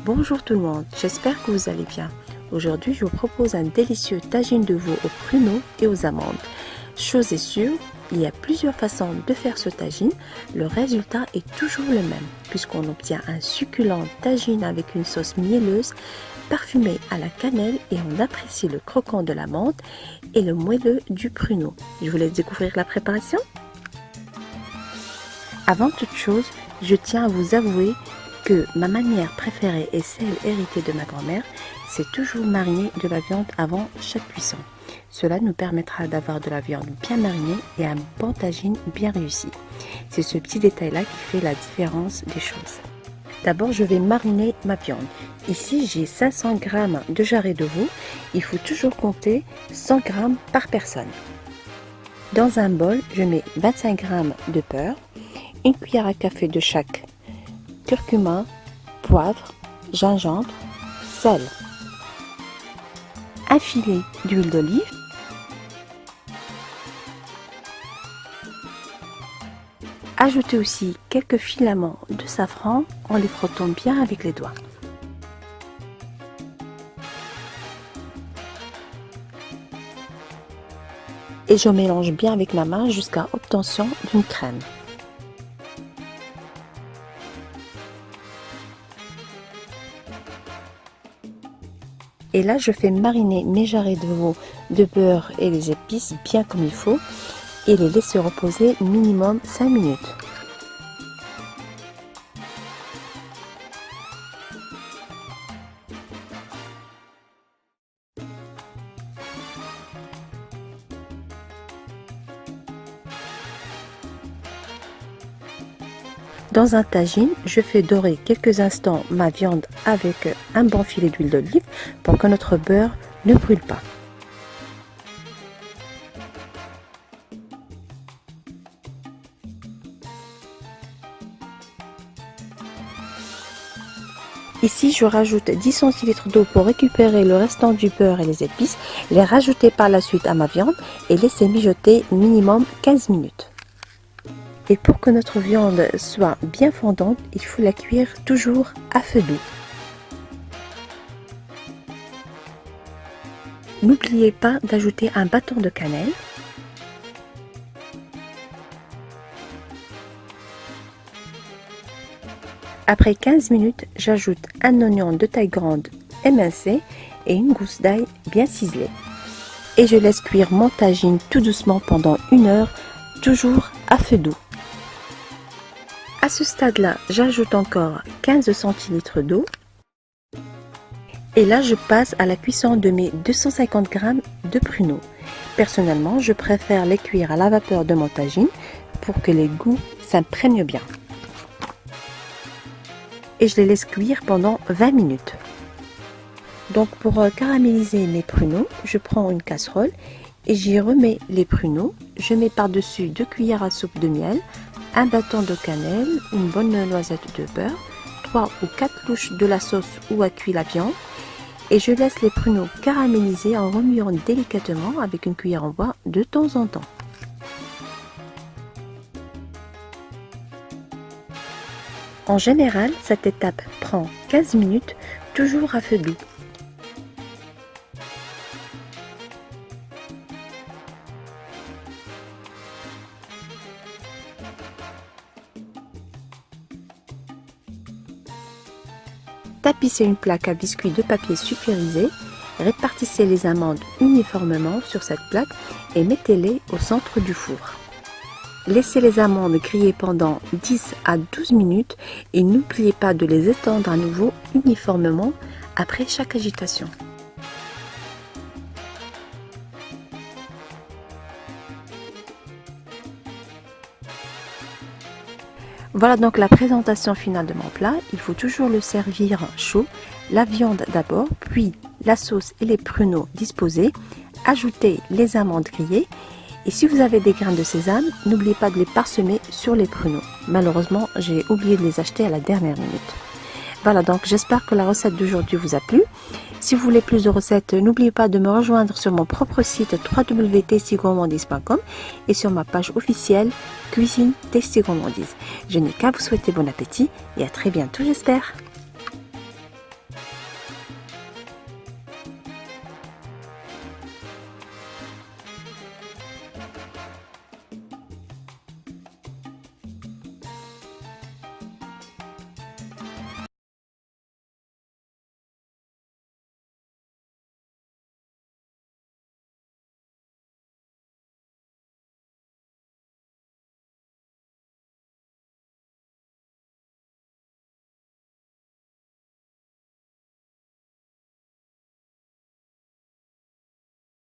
Bonjour tout le monde, j'espère que vous allez bien. Aujourd'hui, je vous propose un délicieux tagine de veau aux pruneaux et aux amandes. Chose est sûre, il y a plusieurs façons de faire ce tagine. Le résultat est toujours le même, puisqu'on obtient un succulent tagine avec une sauce mielleuse, parfumée à la cannelle, et on apprécie le croquant de l'amande et le moelleux du pruneau. Je vous laisse découvrir la préparation. Avant toute chose, je tiens à vous avouer que ma manière préférée et celle héritée de ma grand-mère, c'est toujours mariner de la viande avant chaque cuisson. Cela nous permettra d'avoir de la viande bien marinée et un bon tagine bien réussi. C'est ce petit détail-là qui fait la différence des choses. D'abord, je vais mariner ma viande. Ici, j'ai 500 g de jarret de veau. Il faut toujours compter 100 g par personne. Dans un bol, je mets 25 g de beurre, une cuillère à café de chaque curcuma, poivre, gingembre, sel, un filet d'huile d'olive, ajoutez aussi quelques filaments de safran en les frottant bien avec les doigts. Et je mélange bien avec ma main jusqu'à obtention d'une crème. Et là, je fais mariner mes jarrets de veau de beurre et les épices bien comme il faut et les laisser reposer minimum 5 minutes. Dans un tagine, je fais dorer quelques instants ma viande avec un bon filet d'huile d'olive pour que notre beurre ne brûle pas. Ici, je rajoute 10 centilitres d'eau pour récupérer le restant du beurre et les épices, les rajouter par la suite à ma viande et laisser mijoter minimum 15 minutes. Et pour que notre viande soit bien fondante, il faut la cuire toujours à feu doux. N'oubliez pas d'ajouter un bâton de cannelle. Après 15 minutes, j'ajoute un oignon de taille grande émincé et une gousse d'ail bien ciselée. Et je laisse cuire mon tagine tout doucement pendant 1 heure, toujours à feu doux. À ce stade-là, j'ajoute encore 15 centilitres d'eau. Et là, je passe à la cuisson de mes 250 g de pruneaux. Personnellement, je préfère les cuire à la vapeur de mon tagine pour que les goûts s'imprègnent bien. Et je les laisse cuire pendant 20 minutes. Donc pour caraméliser mes pruneaux, je prends une casserole et j'y remets les pruneaux. Je mets par-dessus 2 cuillères à soupe de miel, un bâton de cannelle, une bonne noisette de beurre, 3 ou 4 louches de la sauce où a cuit la viande et je laisse les pruneaux caraméliser en remuant délicatement avec une cuillère en bois de temps en temps. En général, cette étape prend 15 minutes, toujours à feu doux. Tapissez une plaque à biscuits de papier sulfurisé, répartissez les amandes uniformément sur cette plaque et mettez-les au centre du four. Laissez les amandes griller pendant 10 à 12 minutes et n'oubliez pas de les étendre à nouveau uniformément après chaque agitation. Voilà donc la présentation finale de mon plat. Il faut toujours le servir chaud. La viande d'abord, puis la sauce et les pruneaux disposés. Ajoutez les amandes grillées. Et si vous avez des grains de sésame, n'oubliez pas de les parsemer sur les pruneaux. Malheureusement, j'ai oublié de les acheter à la dernière minute. Voilà, donc j'espère que la recette d'aujourd'hui vous a plu. Si vous voulez plus de recettes, n'oubliez pas de me rejoindre sur mon propre site www.tastygourmandise.com et sur ma page officielle Cuisine Tasty Gourmandise. Je n'ai qu'à vous souhaiter bon appétit et à très bientôt, j'espère.